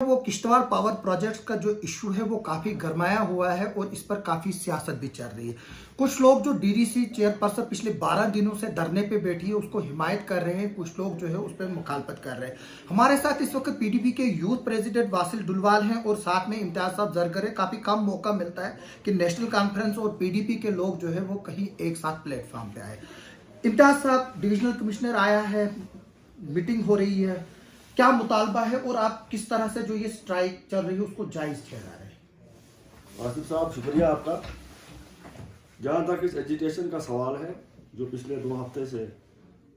वो Kishtwar power project का जो इशू है वो काफ़ी गरमाया हुआ है और इस पर काफ़ी सियासत भी चल रही है। कुछ लोग जो डीडीसी चेयरपर्सन पिछले 12 दिनों से धरने पे बैठी है उसको हिमायत कर रहे हैं, कुछ लोग जो है उस पर मुखालफत कर रहे हैं। हमारे साथ इस वक्त पीडीपी के यूथ प्रेसिडेंट वासिल डुलवाल हैं और साथ में इम्तियाज साहब जरगर है। काफ़ी कम मौका मिलता है कि नेशनल कॉन्फ्रेंस और पीडीपी के लोग जो है वो कहीं एक साथ प्लेटफॉर्म पे आए। इम्तियाज साहब, डिविजनल कमिश्नर आया है, मीटिंग हो रही है, क्या मुतालबा है और आप किस तरह से जो ये स्ट्राइक चल रही है उसको जायज ठहरा रहे हैं? आसिफ साहब, शुक्रिया आपका। जहाँ तक इस एजिटेशन का सवाल है, जो पिछले 2 हफ्ते से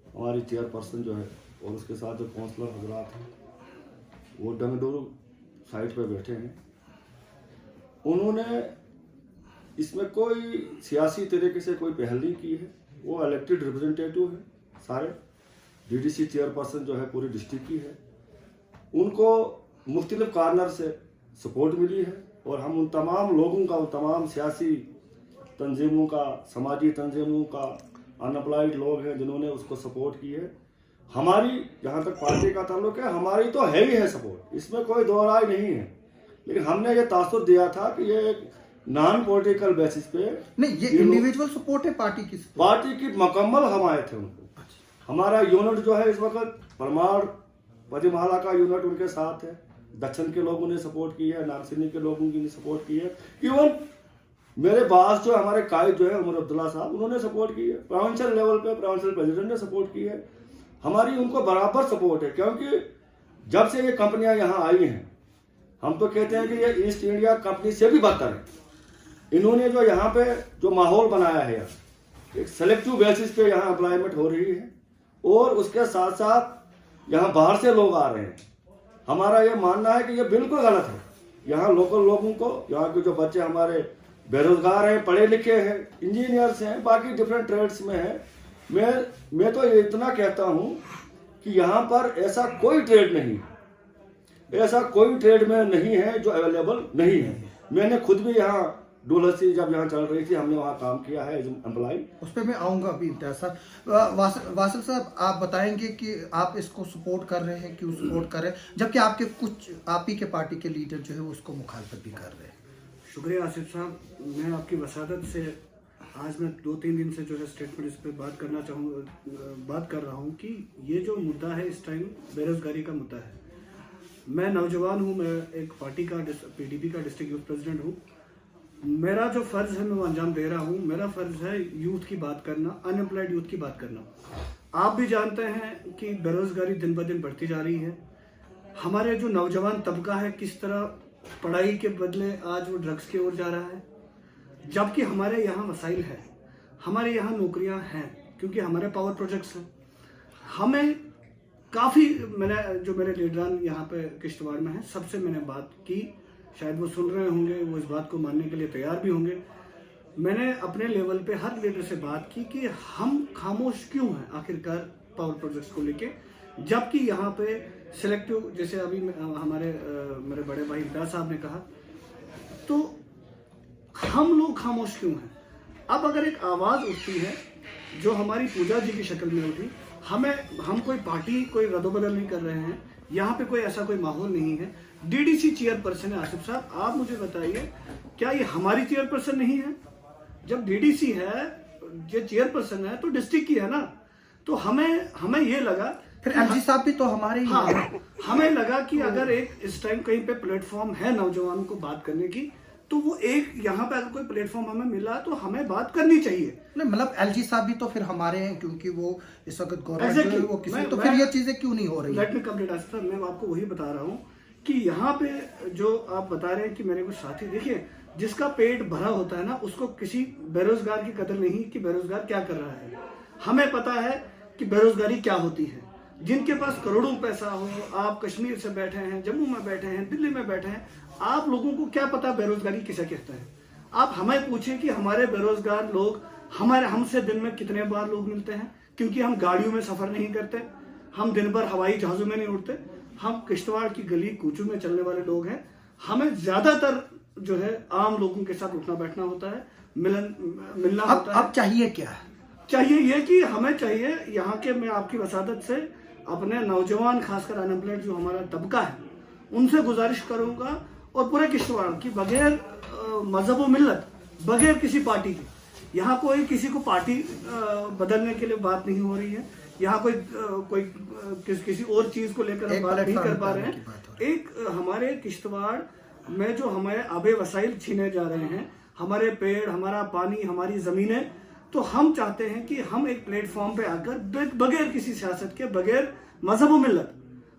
हमारी चेयरपर्सन जो है और उसके साथ जो काउंसलर हजरात हैं वो डंगडोर साइड पर बैठे हैं, उन्होंने इसमें कोई सियासी तरीके से कोई पहल नहीं की है। वो इलेक्टेड रिप्रेजेंटेटिव हैं सारे। डीडीसी चेयरपर्सन जो है पूरी डिस्ट्रिक्ट की है, उनको मुख्तलिफ कार्नर से सपोर्ट मिली है और हम उन तमाम लोगों का, उन तमाम सियासी तंजीमों का, समाजी तंजीमों का, अनएम्प्लॉयड लोग हैं जिन्होंने उसको सपोर्ट की है। हमारी जहाँ तक पार्टी का ताल्लुक है, हमारी तो है ही है सपोर्ट, इसमें कोई दो राय नहीं है। लेकिन हमने ये तासुर दिया था कि ये एक नॉन पॉलिटिकल बेसिस पे नहीं, ये इंडिविजुअल सपोर्ट है, पार्टी की मुकम्मल हमायत है उनको। हमारा यूनिट जो है इस वक्त परमार पदिमहाला का यूनिट उनके साथ है। दक्षिण के लोगों ने सपोर्ट की है, नारसिनी के लोगों की सपोर्ट की है। इवन मेरे बास जो हमारे कायद जो है उमर अब्दुल्ला साहब, उन्होंने सपोर्ट की है। प्रोविंशियल लेवल पे प्रोविंशियल प्रेसिडेंट ने सपोर्ट की है। हमारी उनको बराबर सपोर्ट है, क्योंकि जब से ये कंपनियां यहाँ आई हैं, हम तो कहते हैं कि ये ईस्ट इंडिया कंपनी से भी बदतर है। इन्होंने जो यहाँ पे जो माहौल बनाया है, एक सेलेक्टिव बेसिस पे यहाँ एम्प्लॉयमेंट हो रही है और उसके साथ साथ यहाँ बाहर से लोग आ रहे हैं। हमारा ये मानना है कि ये बिल्कुल गलत है। यहाँ लोकल लोगों को, यहाँ के जो बच्चे हमारे बेरोजगार हैं, पढ़े लिखे हैं, इंजीनियर्स हैं, बाकी डिफरेंट ट्रेड्स में हैं, मैं तो ये इतना कहता हूँ कि यहाँ पर ऐसा कोई ट्रेड नहीं, ऐसा कोई ट्रेड में नहीं है जो अवेलेबल नहीं है। मैंने खुद भी यहाँ डुलहसी जब यहाँ चल रही थी, हमने वहाँ काम किया है एज एम्प्लॉय। उस पर मैं आऊँगा अभी। इम्तियाज साहब, वासिल साहब, आप बताएंगे कि आप इसको सपोर्ट कर रहे हैं, क्यों सपोर्ट कर रहे हैं, जबकि आपके कुछ आप ही के पार्टी के लीडर जो है उसको मुखालफत भी कर रहे हैं? शुक्रिया आसिफ साहब, मैं आपकी वसादत से आज मैं 2-3 दिन से जो है स्टेटमेंट इस पर बात कर रहा हूँ कि ये जो मुद्दा है इस टाइम बेरोजगारी का मुद्दा है। मैं नौजवान हूँ, मैं एक पार्टी का पीडीपी का डिस्ट्रिक्ट यूथ प्रेसिडेंट हूँ। मेरा जो फर्ज है मैं वो अंजाम दे रहा हूँ। मेरा फर्ज है यूथ की बात करना, अनएम्प्लॉयड यूथ की बात करना। आप भी जानते हैं कि बेरोजगारी दिन ब दिन बढ़ती जा रही है। हमारे जो नौजवान तबका है किस तरह पढ़ाई के बदले आज वो ड्रग्स की ओर जा रहा है, जबकि हमारे यहाँ वसाइल है, हमारे यहाँ नौकरियाँ हैं, क्योंकि हमारे पावर प्रोजेक्ट्स हैं। हमें काफ़ी, मैंने जो मेरे लीडरान यहाँ पे किश्तवाड़ में हैं सबसे मैंने बात की, शायद वो सुन रहे होंगे, वो इस बात को मानने के लिए तैयार भी होंगे। मैंने अपने लेवल पे हर लीडर से बात की कि हम खामोश क्यों हैं आखिरकार पावर प्रोजेक्ट्स को लेके, जबकि यहाँ पे सिलेक्टिव, जैसे अभी मेरे बड़े भाई इम्तियाज साहब ने कहा, तो हम लोग खामोश क्यों हैं। अब अगर एक आवाज़ उठती है जो हमारी पूजा जी की शक्ल में उठी, हम कोई पार्टी, कोई रद्दोबदल नहीं कर रहे हैं, यहाँ पे कोई ऐसा कोई माहौल नहीं है। डीडीसी चेयरपर्सन है। आसिफ साहब, आप मुझे बताइए, क्या ये हमारी चेयरपर्सन नहीं है? जब डीडीसी है, ये चेयरपर्सन है, तो डिस्ट्रिक्ट की है ना। तो हमें ये लगा, फिर एलजी साहब भी तो हमारे ही हाँ, हमें लगा कि अगर एक इस टाइम कहीं पे प्लेटफॉर्म है नौजवानों को बात करने की, तो वो एक यहाँ पे अगर कोई प्लेटफॉर्म हमें मिला तो हमें बात करनी चाहिए। नहीं, मतलब एलजी साहब भी तो फिर हमारे हैं, क्योंकि वो इस वक्त गवर्नमेंट वो किसी, तो फिर ये चीजें क्यों नहीं हो रही? लेट मी कंप्लीट आसिफ साहब, मैं आपको वही बता रहा हूँ कि यहाँ पे जो आप बता रहे हैं कि मेरे कुछ साथी, देखिए, जिसका पेट भरा होता है ना, उसको किसी बेरोजगार की कदर नहीं कि बेरोजगार क्या कर रहा है। हमें पता है कि बेरोजगारी क्या होती है। जिनके पास करोड़ों पैसा हो, आप कश्मीर से बैठे हैं, जम्मू में बैठे हैं, दिल्ली में बैठे हैं, आप लोगों को क्या पता बेरोजगारी किसे कहता है। आप हमें पूछें कि हमारे बेरोजगार लोग हमसे दिन में कितने बार लोग मिलते हैं, क्योंकि हम गाड़ियों में सफर नहीं करते, हम दिन भर हवाई जहाजों में नहीं उड़ते, हम किश्तवाड़ की गली कूचों में चलने वाले लोग हैं। हमें ज्यादातर जो है आम लोगों के साथ उठना बैठना होता है, मिलना होता है। अब चाहिए क्या? चाहिए ये कि हमें चाहिए यहाँ के, मैं आपकी वसादत से अपने नौजवान, खासकर अनएम्प्लॉयड जो हमारा तबका है, उनसे गुजारिश करूंगा और पूरे किश्तवाड़ की बगैर मजहब व मिल्लत, बगैर किसी पार्टी के, यहाँ कोई किसी को पार्टी बदलने के लिए बात नहीं हो रही है, यहाँ कोई किसी और चीज को लेकर हम बात नहीं कर पा रहे हैं। एक हमारे किश्तवाड़ में जो हमारे आबे वसाइल छीने जा रहे हैं, हमारे पेड़, हमारा पानी, हमारी जमीनें, तो हम चाहते हैं कि हम एक प्लेटफॉर्म पे आकर बगैर किसी सियासत के, बगैर मजहब व मिल्लत,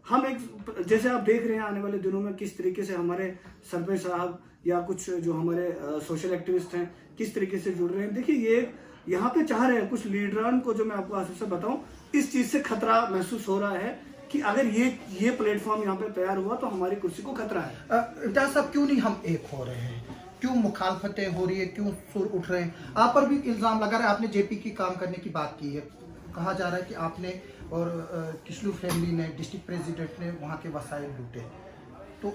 हम एक, जैसे आप देख रहे हैं आने वाले दिनों में किस तरीके से हमारे सरपंच साहब या कुछ जो हमारे सोशल एक्टिविस्ट हैं किस तरीके से जुड़ रहे हैं। देखिए ये यहाँ पे चाह रहे हैं कुछ लीडरान को, जो मैं आपको आसिफ से बताऊं, इस चीज से खतरा महसूस हो रहा है कि अगर ये प्लेटफॉर्म यहाँ पे तैयार हुआ तो हमारी कुर्सी को खतरा है। इम्तियाज साहब, क्यों नहीं हम एक हो रहे हैं? क्यों मुखालफतें हो रही है? क्यों सुर उठ रहे हैं? आप पर भी इल्जाम लगा रहा है, आपने जेपी की काम करने की बात की है, कहा जा रहा है कि आपने और किशलू फैमिली ने, डिस्ट्रिक्ट प्रेसिडेंट ने वहाँ के वसाइल लूटे, तो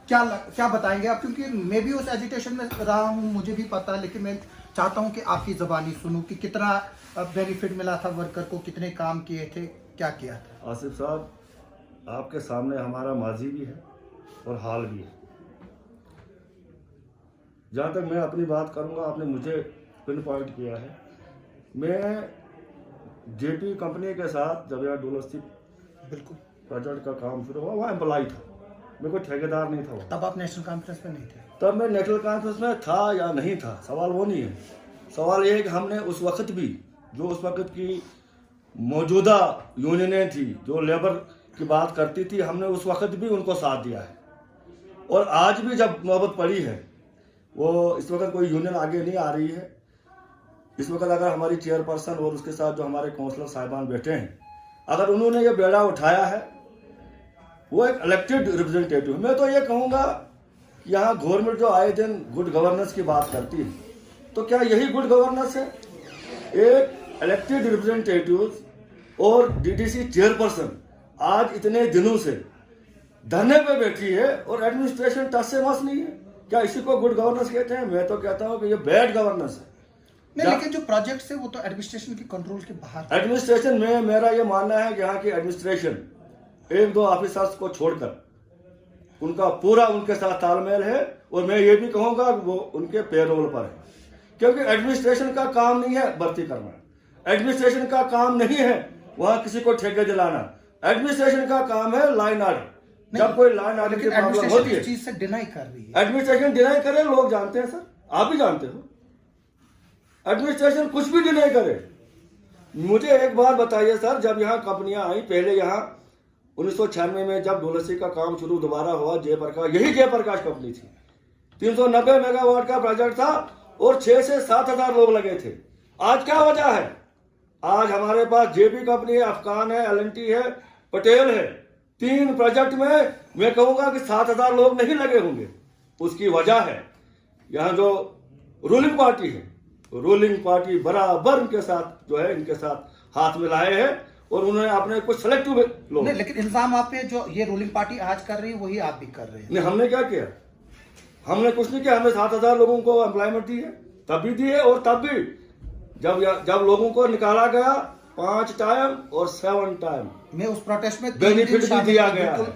क्या बताएंगे आप? क्योंकि मैं भी उस एजिटेशन में रहा हूँ, मुझे भी पता है, लेकिन मैं चाहता हूँ कि आपकी ज़बानी सुनूं कि कितना बेनिफिट मिला था वर्कर को, कितने काम किए थे, क्या किया था। आसिफ साहब, आपके सामने हमारा माजी भी है और हाल भी है। जहाँ तक मैं अपनी बात करूँगा, आपने मुझे पिन पॉइंट किया है। मैं जेपी कंपनी के साथ जब यहाँ डोलस्ती बिल्कुल प्रोजेक्ट का काम शुरू हुआ, वहाँ एम्प्लॉय था, मैं कोई ठेकेदार नहीं था वहाँ। तब आप नेशनल कॉन्फ्रेंस में नहीं थे? तब मैं नेशनल कॉन्फ्रेंस में था या नहीं था, सवाल वो नहीं है। सवाल ये है कि हमने उस वक्त भी, जो उस वक्त की मौजूदा यूनियनें थी जो लेबर की बात करती थी, हमने उस वक्त भी उनको साथ दिया है। और आज भी जब नौबत पड़ी है, वो इस वक्त कोई यूनियन आगे नहीं आ रही है। इस वक्त अगर हमारी चेयरपर्सन और उसके साथ जो हमारे काउंसलर साहिबान बैठे हैं, अगर उन्होंने ये बेड़ा उठाया है, वो एक इलेक्टेड रिप्रेजेंटेटिव। मैं तो ये कहूँगा कि यहाँ गवर्नमेंट जो आए दिन गुड गवर्नेंस की बात करती है, तो क्या यही गुड गवर्नेंस है? एक इलेक्टेड रिप्रेजेंटेटिव और डीडीसी चेयरपर्सन आज इतने दिनों से धरने पे बैठी है और एडमिनिस्ट्रेशन टस से मस नहीं है। क्या इसी को गुड गवर्नेंस कहते हैं? मैं तो कहता हूँ कि ये बैड गवर्नेंस है। नहीं, लेकिन जो प्रोजेक्ट्स है वो तो एडमिनिस्ट्रेशन के कंट्रोल के बाहर। एडमिनिस्ट्रेशन में मेरा ये मानना है कि यहाँ की एडमिनिस्ट्रेशन एक दो ऑफिसर्स को छोड़कर उनका पूरा उनके साथ तालमेल है, और मैं ये भी कहूँगा वो उनके पेरोल पर है। क्योंकि एडमिनिस्ट्रेशन का काम नहीं है भर्ती करना, एडमिनिस्ट्रेशन का काम नहीं है वहाँ किसी को ठेके दिलाना, एडमिनिस्ट्रेशन का काम है लाइन आर्डर। जब कोई लाइन आर्डर की प्रॉब्लम होती है, चीज से डिनाई कर रही है। एडमिनिस्ट्रेशन डिनाई करे, लोग जानते हैं सर, आप भी जानते हो, एडमिनिस्ट्रेशन कुछ भी डिनाई करे। मुझे एक बार बताइए सर, जब यहाँ कंपनियां आई, पहले यहाँ 1996 में जब डोलसी का काम शुरू दोबारा हुआ, जयप्रकाश, यही जयप्रकाश कंपनी थी, 390 मेगावाट का प्रोजेक्ट था और 6 से 7 हजार लोग लगे थे। आज क्या वजह है? आज हमारे पास जेपी कंपनी है, अफगान है, एलएनटी है, पटेल है, 3 प्रोजेक्ट में मैं कहूंगा कि 7 हजार लोग नहीं लगे होंगे। उसकी वजह है यहाँ जो रूलिंग पार्टी है, रूलिंग पार्टी बराबर इनके साथ जो है, इनके साथ हाथ मिलाए हैं और उन्होंने अपने कुछ सेलेक्टिव लोग। नहीं, लेकिन इल्जाम आप पे जो ये रूलिंग पार्टी आज कर रही है वही आप भी कर रहे हैं। नहीं, हमने क्या किया? हमने कुछ नहीं किया। हमने 7 हजार लोगों को एम्प्लॉयमेंट दी है, तब भी दी है, और तब भी जब लोगों को निकाला गया 5 टाइम और 7 टाइम मैं उस प्रोटेस्ट में बेनिफिट भी दिया गया है।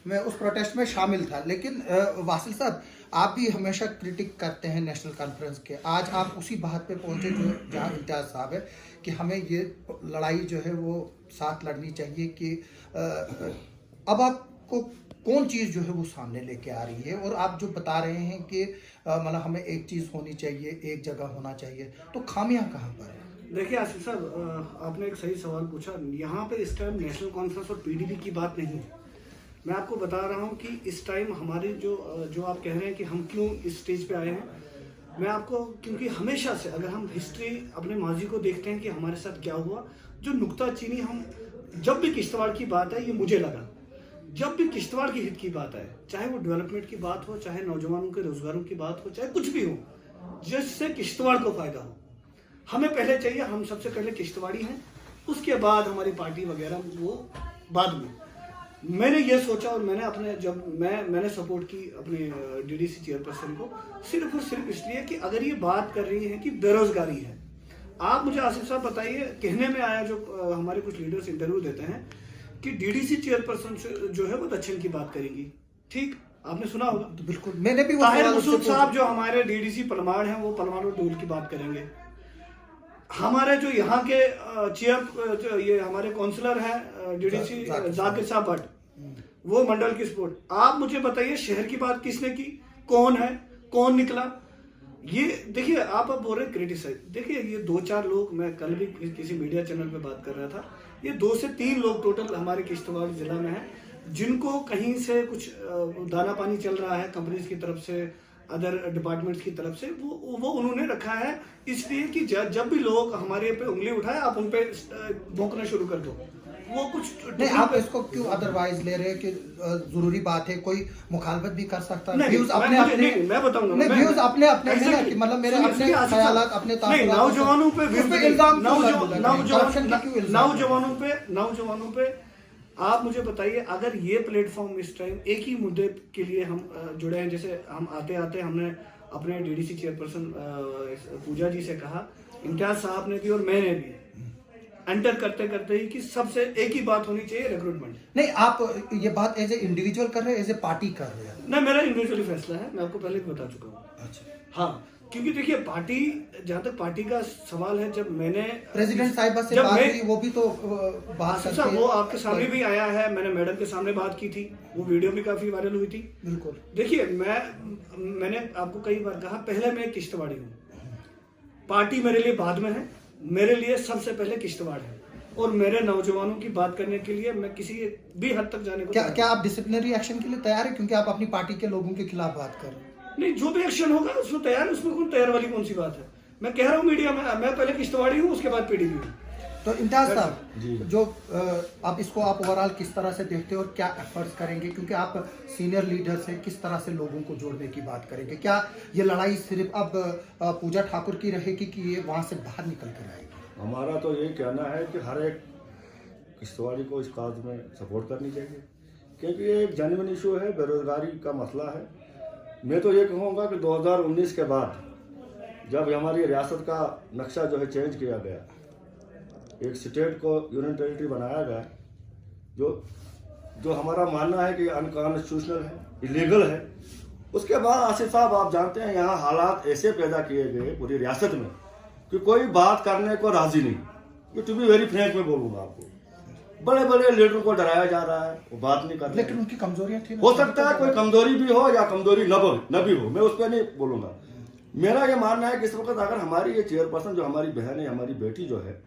मैं उस प्रोटेस्ट में शामिल था। लेकिन वासिल साहब, आप भी हमेशा क्रिटिक करते हैं नेशनल कॉन्फ्रेंस के। आज आप उसी बात पे पहुंचे जो जहां इम्तियाज साहब है कि हमें ये लड़ाई जो है वो साथ लड़नी चाहिए कि अब आपको कौन चीज़ जो है वो सामने लेके आ रही है, और आप जो बता रहे हैं कि मतलब हमें एक चीज़ होनी चाहिए, एक जगह होना चाहिए, तो खामियां कहाँ पर है? देखिए आसिफ साहब, आपने एक सही सवाल पूछा। यहाँ पे इस टाइम नेशनल कॉन्फ्रेंस और पीडीपी की बात नहीं है। मैं आपको बता रहा हूँ कि इस टाइम हमारी जो आप कह रहे हैं कि हम क्यों इस स्टेज पे आए हैं, मैं आपको, क्योंकि हमेशा से अगर हम हिस्ट्री अपने माजी को देखते हैं कि हमारे साथ क्या हुआ, जो नुक्ताचीनी हम, जब भी किश्तवाड़ की बात है, ये मुझे लगा, जब भी किश्तवाड़ की हित की बात है, चाहे वो डेवलपमेंट की बात हो, चाहे नौजवानों के रोजगारों की बात हो, चाहे कुछ भी हो, जिससे किश्तवाड़ को फायदा हो, हमें पहले चाहिए। हम सबसे पहले किश्तवाड़ी हैं, उसके बाद हमारी पार्टी वगैरह वो बाद में। मैंने ये सोचा और मैंने अपने मैंने सपोर्ट की अपने डीडीसी चेयरपर्सन को, सिर्फ और सिर्फ इसलिए कि अगर ये बात कर रही है कि बेरोजगारी है, आप मुझे आसिफ साहब बताइए, कहने में आया जो हमारे कुछ लीडर्स इंटरव्यू देते हैं कि डीडीसी चेयरपर्सन जो है वो दक्षिण की बात करेंगी। ठीक, आपने सुना होगा। तो बिल्कुल मैंने भी वो ताहिर सवाल उससे मसूद साहब पूछा। जो हमारे डीडीसी परमार हैं वो परमार और डोल की बात करेंगे। हमारे जो यहाँ के ये हमारे काउंसलर हैं डीडीसी जाकिर साहब भट्ट, वो मंडल की सपोर्ट। आप मुझे बताइए शहर की बात किसने की, कौन है, कौन निकला? ये देखिए, आप अब बोल रहे क्रिटिसाइज। देखिए ये 2-4 लोग, मैं कल भी किसी मीडिया चैनल पे बात कर रहा था, ये 2 से 3 लोग टोटल हमारे किश्तवाड़ जिला में हैं जिनको कहीं से कुछ दाना पानी चल रहा है कंपनीज की तरफ से, अदर डिपार्टमेंट्स की तरफ से, वो उन्होंने रखा है इसलिए कि जब भी लोग हमारे पे उंगली उठाए आप उन पे भोंकना शुरू कर दो। वो कुछ नहीं, आप इसको क्यों अदरवाइज ले रहे हैं कि जरूरी बात है, कोई मुखालफत भी कर सकता है। नहीं, व्यूज मैं- अपने मुझे- अपने नहीं, मैं बताऊंगा, नहीं, मैं- व्यूज अपने अपने हैं ना, Exactly. कि मतलब मेरे सुनिए, अपने सुनिए, आसिफ ख्यालात, साहब। अपने नहीं, तासुरात, नौजवानों पे उस पे इल्जाम क्यों लग रहा है? नौजवानों करप्शन के क्यों इल्जाम? नौजवानों पे आप मुझे बताइए, अगर ये प्लेटफॉर्म इस टाइम एक ही मुद्दे के लिए हम जुड़े हैं, जैसे हम आते आते हमने अपने डीडीसी चेयरपर्सन पूजा जी से कहा, इम्तियाज साहब ने भी और मैंने भी एंटर करते करते ही कि सबसे एक ही बात होनी चाहिए, रिक्रूटमेंट। नहीं, आप ये बात एज ए इंडिविजुअल कर रहे हैं, एज ए पार्टी कर रहे हैं? नहीं, मेरा इंडिविजुअली फैसला है, मैं आपको पहले भी बता चुका हूँ। अच्छा, हाँ, क्योंकि देखिए पार्टी, जहाँ तक पार्टी का सवाल है, जब मैंने प्रेसिडेंट साहिबा से जब बात मैं- हुई, वो भी तो बात आसिफ करके साहब वो आपके सामने भी आया है, मैंने मैडम के सामने बात की थी, वो वीडियो भी काफी वायरल हुई थी। बिल्कुल। देखिए मैंने आपको कई बार कहा, पहले मैं किश्तवाड़ी हूँ, पार्टी मेरे लिए बाद में है, मेरे लिए सबसे पहले किश्तवाड़ है, और मेरे नौजवानों की बात करने के लिए मैं किसी भी हद तक जाने को क्या तैयार क्या आप डिसिप्लिनरी एक्शन के लिए तैयार है, क्योंकि आप अपनी पार्टी के लोगों के खिलाफ बात कर रहे हैं? नहीं, जो भी एक्शन होगा उसमें तैयार है, उसमें कौन तैयार वाली कौन सी बात है। मैं कह रहा हूँ मीडिया में, मैं पहले किश्तवाड़ी हूँ, उसके बाद पीडीपी हूँ। तो इम्तियाज साहब, जी। जो आप इसको आप ओवरऑल किस तरह से देखते हो और क्या एफर्ट्स करेंगे, क्योंकि आप सीनियर लीडर से किस तरह से लोगों को जोड़ने की बात करेंगे? क्या ये लड़ाई सिर्फ अब पूजा ठाकुर की रहेगी कि ये वहां से बाहर निकल कर आएगी? हमारा तो ये कहना है कि हर एक किश्तवाड़ी को इस काज में सपोर्ट करनी चाहिए, क्योंकि ये एक जेन्युइन इशू है, बेरोजगारी का मसला है। मैं तो ये कहूँगा कि 2019 के बाद जब हमारी रियासत का नक्शा जो है चेंज किया गया, एक स्टेट को यूनियन टेरिटरी बनाया गया, जो हमारा मानना है कि अनकॉन्स्टिट्यूशनल है, इलीगल है, उसके बाद आसिफ साहब आप जानते हैं यहाँ हालात ऐसे पैदा किए गए पूरी रियासत में कि कोई बात करने को राजी नहीं। ये टू बी वेरी फ्रैंक में बोलूँगा आपको, बड़े बड़े लीडर को डराया जा रहा है, वो बात नहीं कर रहे। लेकिन उनकी कमजोरियां थी ना। हो सकता है कोई कमजोरी भी हो या कमजोरी न भी हो, मैं उस पर नहीं बोलूंगा। मेरा ये मानना है कि इस वक्त अगर हमारी ये चेयरपर्सन जो हमारी बहन है, हमारी बेटी जो है,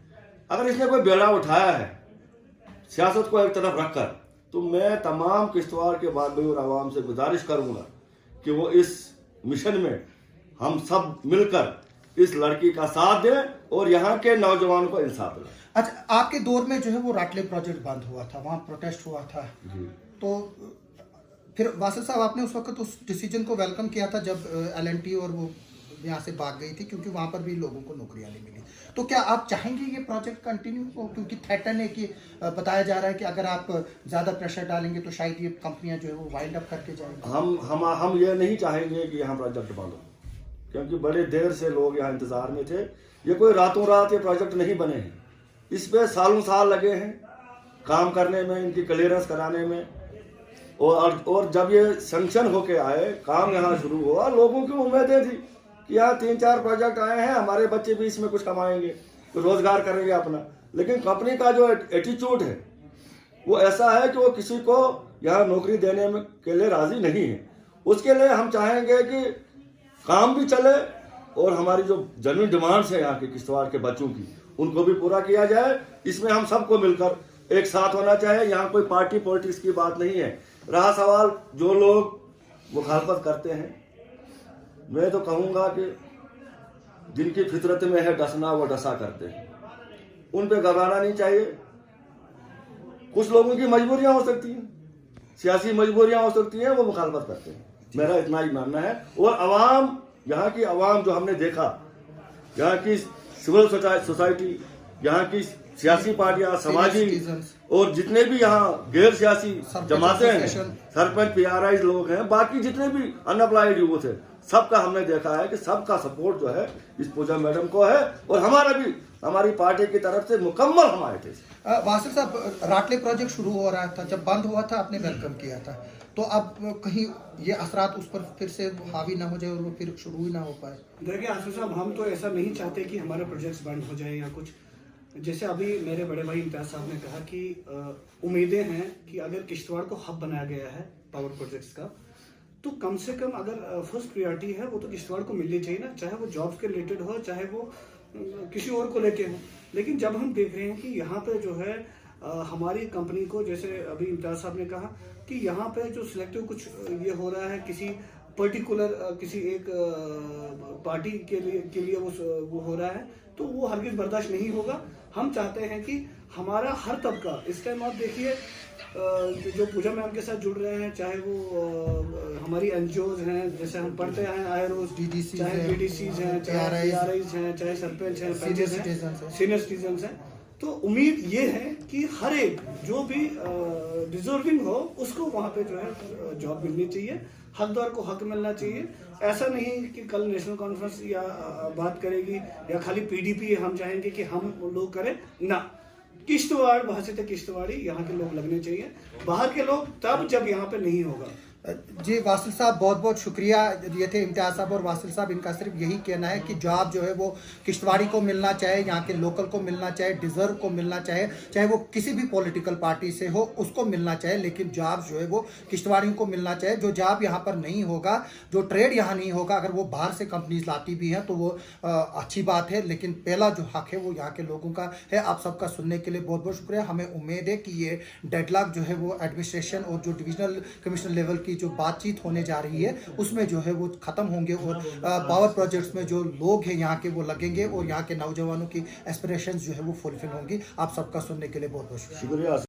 अगर इसने कोई बेड़ा उठाया है सियासत को एक तरफ रखकर, तो मैं तमाम किश्तवाड़ के बागी और आवाम से गुजारिश करूंगा कि वो इस मिशन में हम सब मिलकर इस लड़की का साथ दें और यहाँ के नौजवानों को इंसाफ दिलाएं। अच्छा, आपके दौर में जो है वो राटले प्रोजेक्ट बंद हुआ था, वहाँ प्रोटेस्ट हुआ था, जी। तो फिर वासिफ साहब आपने उस वक्त उस डिसीजन को वेलकम किया था जब LNT और वो यहाँ से भाग गई थी, क्योंकि वहाँ पर भी लोगों को नौकरियाँ नहीं मिली। तो क्या आप चाहेंगे ये प्रोजेक्ट कंटिन्यू हो, क्योंकि थ्रेटन है कि बताया जा रहा है कि अगर आप ज़्यादा प्रेशर डालेंगे तो शायद ये कंपनियाँ जो है वो वाइल्ड अप करके जाएंगी? हम ये नहीं चाहेंगे कि यहाँ प्रोजेक्ट बंद हो, क्योंकि बड़े देर से लोग यहाँ इंतजार में थे। ये कोई रातों रात ये प्रोजेक्ट नहीं बने हैं, इस पे सालों साल लगे हैं काम करने में, इनकी क्लियरेंस कराने में, और जब ये सैंक्शन होके आए, काम यहाँ शुरू हुआ, लोगों की उम्मीदें थी कि यहाँ 3-4 प्रोजेक्ट आए हैं, हमारे बच्चे भी इसमें कुछ कमाएंगे, कुछ रोजगार करेंगे अपना। लेकिन कंपनी का जो एटीट्यूड है वो ऐसा है कि वो किसी को यहाँ नौकरी देने में के लिए राजी नहीं है। उसके लिए हम चाहेंगे कि काम भी चले और हमारी जो जेन्युइन डिमांड्स है यहाँ के किश्तवाड़ के बच्चों की, उनको भी पूरा किया जाए। इसमें हम सबको मिलकर एक साथ होना चाहिए। यहाँ कोई पार्टी पॉलिटिक्स की बात नहीं है। रहा सवाल जो लोग मुखालफत करते हैं, मैं तो कहूँगा कि जिनकी फितरत में है डसना, वो डसा करते हैं, उन पे घबराना नहीं चाहिए। कुछ लोगों की मजबूरियां हो सकती हैं, सियासी मजबूरियां हो सकती हैं, वो मुखालफत करते हैं, मेरा इतना ही मानना है। और अवाम, यहाँ की अवाम जो हमने देखा, यहाँ की सिविल सोसाइटी, यहाँ की सियासी पार्टियां, समाजी और जितने भी यहाँ गैर सियासी जमातें हैं, सरपंच PRI लोग हैं, बाकी जितने भी अनअप्लाइड यूथ है, सबका हमने देखा है कि सबका सपोर्ट जो है इस पूजा मैडम को है, और हमारा भी, हमारी पार्टी की तरफ से मुकम्मल हमारे थे। वासिल साहब, राटले प्रोजेक्ट शुरू हो रहा था, जब बंद हुआ था आपने वेलकम किया था, तो अब कहीं ये असरात उस पर फिर से हावी ना हो जाए और वो फिर शुरू ही ना हो पाए? देखिए आसिफ साहब, हम तो ऐसा नहीं चाहते कि हमारे प्रोजेक्ट्स बंद हो जाए या कुछ। जैसे अभी मेरे बड़े भाई इम्तियाज साहब ने कहा कि उम्मीदें हैं कि अगर किश्तवाड़ को हब बनाया गया है पावर प्रोजेक्ट्स का, तो कम से कम अगर फर्स्ट प्रायोरिटी है वो तो किश्तवाड़ को मिलनी चाहिए ना, चाहे वो जॉब्स के रिलेटेड हो, चाहे वो किसी और को लेके हो। लेकिन जब हम देख रहे हैं कि यहाँ पे जो है हमारी कंपनी को, जैसे अभी इम्तियाज साहब ने कहा कि यहाँ पे जो सिलेक्टिव कुछ ये हो रहा है, किसी पर्टिकुलर किसी एक पार्टी के लिए वो हो रहा है, तो वो हरगिज बर्दाश्त नहीं होगा। हम चाहते हैं कि हमारा हर तबका, इस टाइम आप देखिए जो पूजा मैम के साथ जुड़ रहे हैं, चाहे वो हमारी एनजीओज हैं, जैसे हम पढ़ते हैं आईआरओज, चाहे बीडीसीज हैं, चाहे आरआईज हैं, चाहे सरपंच हैं, सीनियर सिटीजन हैं, तो उम्मीद ये है कि हर एक जो भी डिजर्विंग हो उसको वहाँ पे जो है जॉब मिलनी चाहिए, हकदार को हक मिलना चाहिए। ऐसा नहीं कि कल नेशनल कॉन्फ्रेंस या बात करेगी या खाली पीडीपी हम चाहेंगे कि हम लोग करें ना। किश्तवाड़ भाषित किश्तवाड़ी यहाँ के लोग लगने चाहिए, बाहर के लोग तब जब यहाँ पे नहीं होगा। जी वासिल साहब, बहुत बहुत शुक्रिया। ये थे इम्तियाज साहब और वासिल साहब, इनका सिर्फ यही कहना है कि जॉब जो है वो किश्तवाड़ी को मिलना चाहे, यहाँ के लोकल को मिलना चाहे, डिजर्व को मिलना चाहे, चाहे वो किसी भी पॉलिटिकल पार्टी से हो उसको मिलना चाहे, लेकिन जॉब जो है वो किश्तवाड़ियों को मिलना चाहे। जो जॉब यहाँ पर नहीं होगा, जो ट्रेड यहाँ नहीं होगा, अगर वो बाहर से कंपनीज लाती भी हैं तो वो अच्छी बात है, लेकिन पहला जो हक है वो यहाँ के लोगों का है। आप सबका सुनने के लिए बहुत बहुत शुक्रिया। हमें उम्मीद है कि ये डेडलॉक जो है वो एडमिनिस्ट्रेशन और जो डिविजनल कमिश्नर लेवल की जो बातचीत होने जा रही है उसमें जो है वो खत्म होंगे, और पावर प्रोजेक्ट्स में जो लोग हैं यहाँ के वो लगेंगे और यहाँ के नौजवानों की एस्पिरेशंस जो है वो फुलफिल होंगी। आप सबका सुनने के लिए बहुत बहुत शुक्रिया।